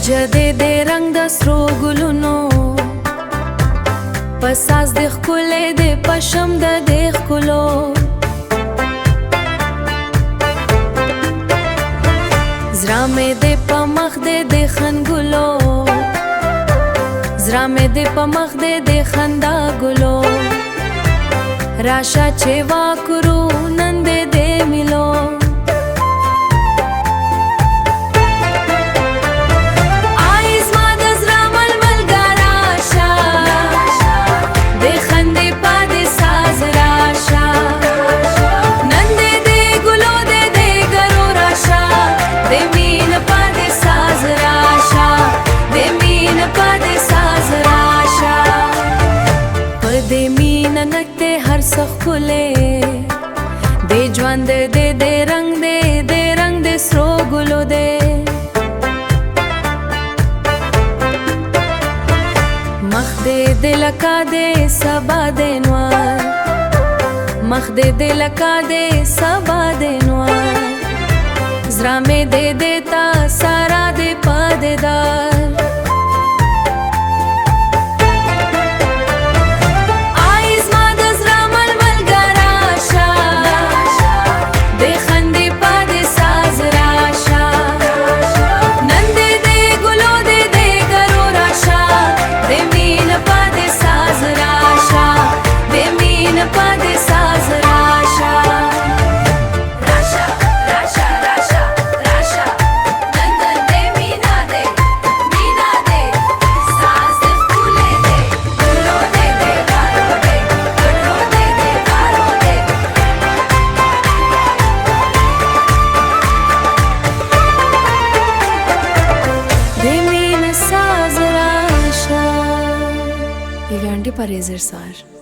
جدې د رنگ د سرو ګلونو پساس د ښکلې د پشم د دې ښکلو زړه مې د په مخ د خنګلو زړه مې د په مخ د خندا ګلو راشه چې واکرو نن دې ملو ښکلې د ژوند د رنگ د رنگ د سرو ګلو دی مخ د لکه د سبا د نوار مخ د لکه د سبا د نوار زړه مې د تا سارا د پدیدار Parizer Sar.